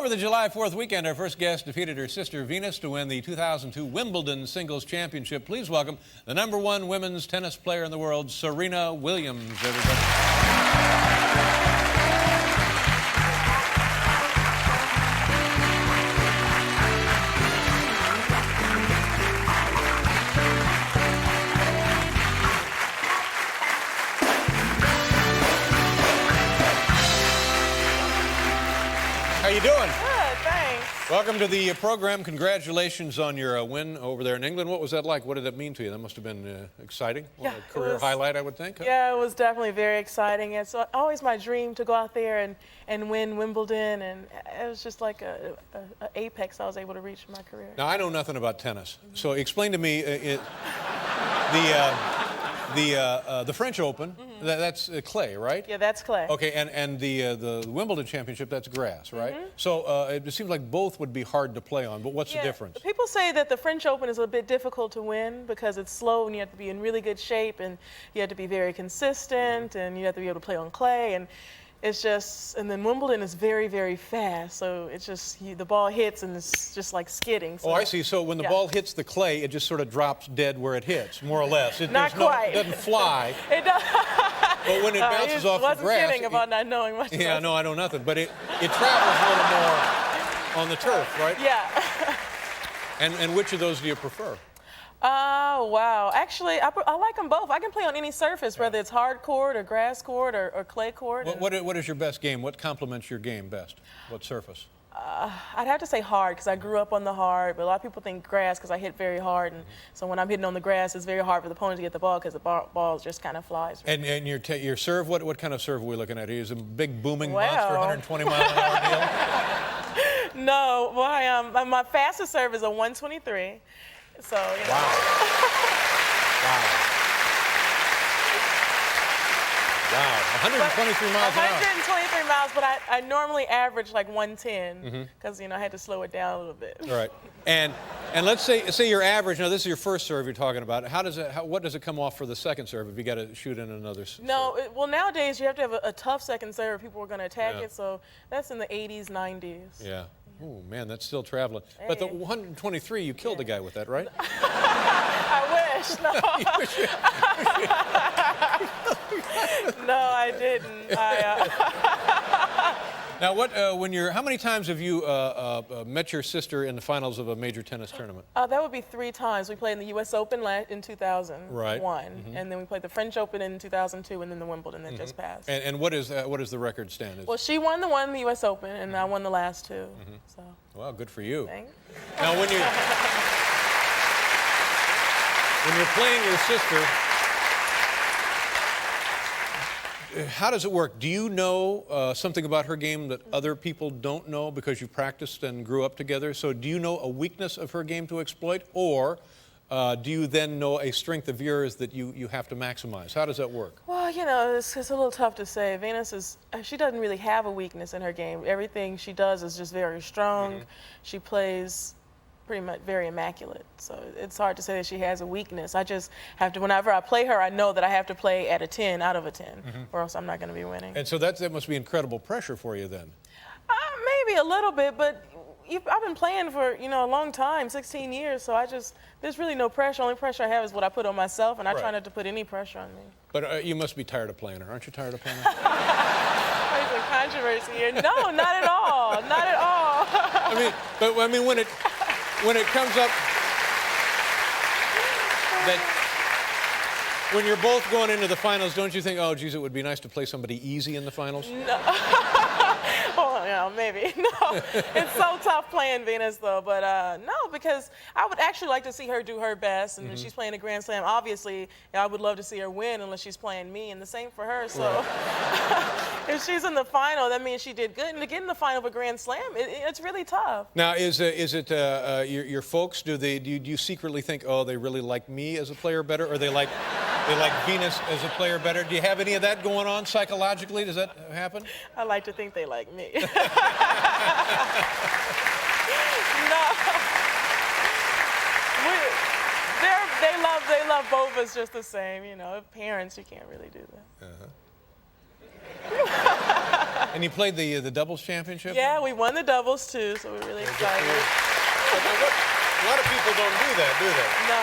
Over the July 4th weekend, our first guest defeated her sister Venus to win the 2002 Wimbledon Singles Championship. Please welcome the #1 women's tennis player in the world, Serena Williams, everybody. How you doing? Good, thanks. Welcome to the program. Congratulations on your win over there in England. What was that like? What did that mean to you? That must have been exciting. Yeah, a career highlight, I would think. Huh? Yeah, it was definitely very exciting. It's always my dream to go out there and win Wimbledon, and it was just like a apex I was able to reach in my career. Now, I know nothing about tennis, so explain to me the French Open. That's clay, right? Yeah, that's clay. Okay, and the Wimbledon Championship, that's grass, right? So it seems like both would be hard to play on, but what's the difference? People say that the French Open is a bit difficult to win because it's slow and you have to be in really good shape and you have to be very consistent and you have to be able to play on clay, and it's just, and then Wimbledon is very, very fast, so it's just, the ball hits and it's just like skidding. So, oh, I see. So when the ball hits the clay, it just sort of drops dead where it hits, more or less. Not quite. It doesn't fly. It does. But when it bounces off the grass... I wasn't kidding about not knowing much. Yeah, no, I know nothing. But it travels a little more on the turf, right? Yeah. And which of those do you prefer? Oh, wow. Actually, I like them both. I can play on any surface, whether it's hard court or grass court or clay court. What is your best game? What complements your game best? What surface? I'd have to say hard because I grew up on the hard, but a lot of people think grass because I hit very hard. And so when I'm hitting on the grass, it's very hard for the opponent to get the ball because the ball just kind of flies. And your serve, what kind of serve are we looking at? Is it a big booming monster, 120 mile an hour deal? No, well, my fastest serve is a 123. So, you know. Wow. Wow, 123 miles an hour. 123 miles, but I normally average like 110 because, you know, I had to slow it down a little bit. All right. And let's say your average, now this is your first serve you're talking about. What does it come off for the second serve if you got to shoot in another serve? No, well, nowadays you have to have a tough second serve. People are going to attack it, so that's in the 80s, 90s. Yeah. Oh, man, that's still traveling. Hey. But the 123, you killed the guy with that, right? I wish, no. No, I didn't. Now, how many times have you met your sister in the finals of a major tennis tournament? That would be 3 times. We played in the U.S. Open in 2001, right. And then we played the French Open in 2002, and then the Wimbledon that just passed. And what is the record stand? Well, she won the U.S. Open, and I won the last 2. So. Well, good for you. Thanks. Now, when you're playing your sister, how does it work? Do you know something about her game that other people don't know because you practiced and grew up together? So do you know a weakness of her game to exploit, or do you then know a strength of yours that you have to maximize? How does that work? Well, you know, it's a little tough to say. Venus she doesn't really have a weakness in her game. Everything she does is just very strong. She plays pretty much very immaculate. So it's hard to say that she has a weakness. I just have to, whenever I play her, I know that I have to play at a 10 out of a 10, or else I'm not going to be winning. And so that must be incredible pressure for you then. Maybe a little bit, but I've been playing for, you know, a long time, 16 years, so there's really no pressure. Only pressure I have is what I put on myself, and I try not to put any pressure on me. But you must be tired of playing her. Aren't you tired of playing her? There's a controversy here. No, not at all. Not at all. I mean, when it comes up that when you're both going into the finals, don't you think, oh, geez, it would be nice to play somebody easy in the finals? No. Oh, yeah, maybe. No, it's so tough playing Venus, though. But no, because I would actually like to see her do her best. And if she's playing a Grand Slam, obviously, I would love to see her win unless she's playing me. And the same for her. So if she's in the final, that means she did good. And to get in the final of a Grand Slam, it's really tough. Now, is it your folks, do you secretly think, oh, they really like me as a player better, or they like Venus as a player better? Do you have any of that going on psychologically? Does that happen? I like to think they like me. No. They love both of us just the same, you know. Parents, you can't really do that. And you played the doubles championship? Yeah, we won the doubles too, so we're really excited. A lot of people don't do that, do they? No.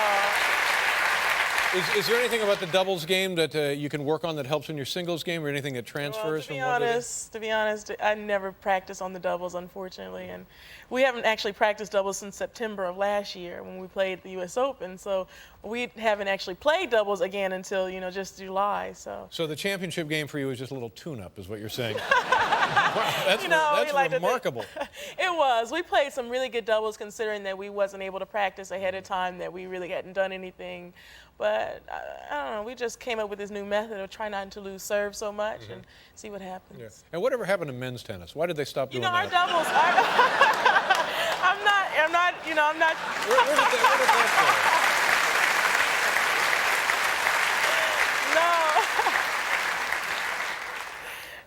Is there anything about the doubles game that you can work on that helps in your singles game, or anything that Well, transfers to from be one to the honest, I never practiced on the doubles, unfortunately, and we haven't actually practiced doubles since September of last year when we played the U.S. Open. So we haven't actually played doubles again until just July. So the championship game for you is just a little tune-up, is what you're saying? Wow, that's that's remarkable. It was. We played some really good doubles, considering that we wasn't able to practice ahead of time, that we really hadn't done anything. But I don't know, we just came up with this new method of trying not to lose serve so much and see what happens. Yeah. And whatever happened to men's tennis? Why did they stop doing Our that? doubles are, I'm not. Where did that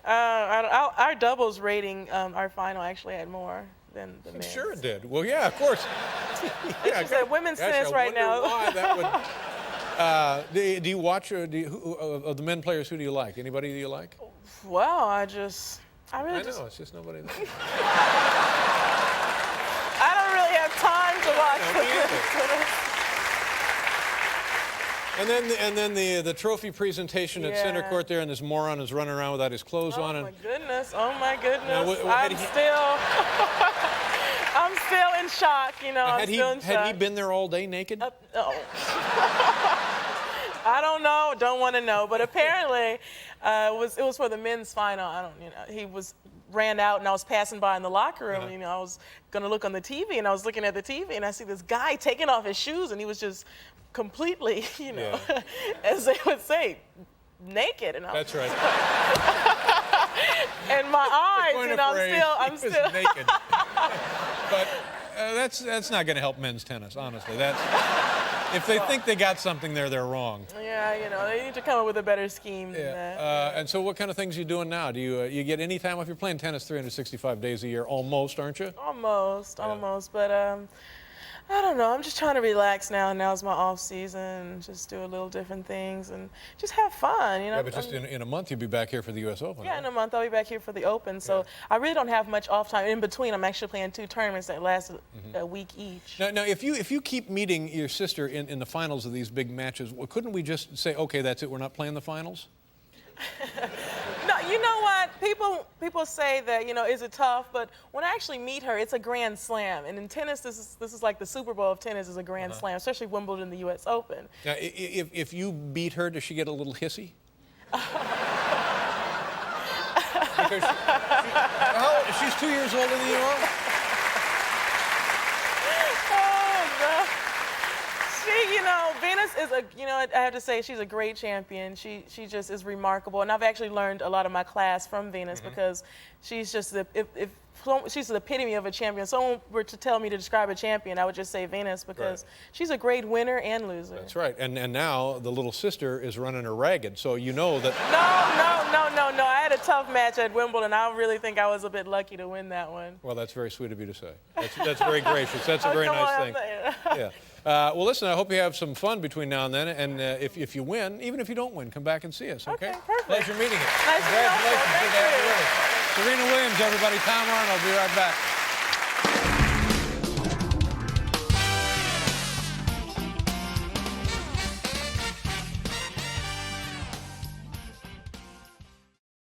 No. Our doubles rating, our final actually had more than the men's. Sure it did. Well, yeah, of course. It's just that women's tennis right now. Why that would... do you watch, of the men players, who do you like? Anybody do you like? Well, I know, it's just nobody there. I don't really have time to watch. And then the trophy presentation at center court there, and this moron is running around without his clothes on. Oh my goodness! Oh my goodness! Now, I'm still in shock. Had he been there all day naked? No. I don't know. Don't want to know. But apparently, it was for the men's final. He ran out, and I was passing by in the locker room. I was gonna look on the TV, and I was looking at the TV, and I see this guy taking off his shoes, and he was just completely, as they would say, naked. And That's right. And my eyes, I'm still naked. But that's not going to help men's tennis, honestly. If they think they got something there, they're wrong. Yeah, they need to come up with a better scheme than that. And so what kind of things are you doing now? Do you get any time off? You're playing tennis 365 days a year, almost, aren't you? Almost. But I don't know. I'm just trying to relax now. Now's my off season. Just do a little different things and just have fun. Yeah, but just in a month you'll be back here for the U.S. Open. Yeah, right? in a month I'll be back here for the Open. So I really don't have much off time. In between, I'm actually playing 2 tournaments that last a week each. Now, if you keep meeting your sister in the finals of these big matches, couldn't we just say, okay, that's it, we're not playing the finals? No, you know what? People say that, is it tough? But when I actually meet her, it's a grand slam. And in tennis, this is like the Super Bowl of tennis is a grand slam, especially Wimbledon, the U.S. Open. Now, if you beat her, does she get a little hissy? Because she's 2 years older than you are? Venus is I have to say, she's a great champion. She just is remarkable, and I've actually learned a lot of my class from Venus because she's just she's the epitome of a champion. If someone were to tell me to describe a champion, I would just say Venus because she's a great winner and loser. That's right, and now the little sister is running her ragged, so you know that. No. I had a tough match at Wimbledon. I really think I was a bit lucky to win that one. Well, that's very sweet of you to say. That's very gracious. That's a very nice thing. Yeah. Well, listen, I hope you have some fun between now and then. And if you win, even if you don't win, come back and see us, okay? Perfect. Pleasure meeting you. Nice to meet you. Congratulations. Serena Williams, everybody. Tom Arnold. Be right back.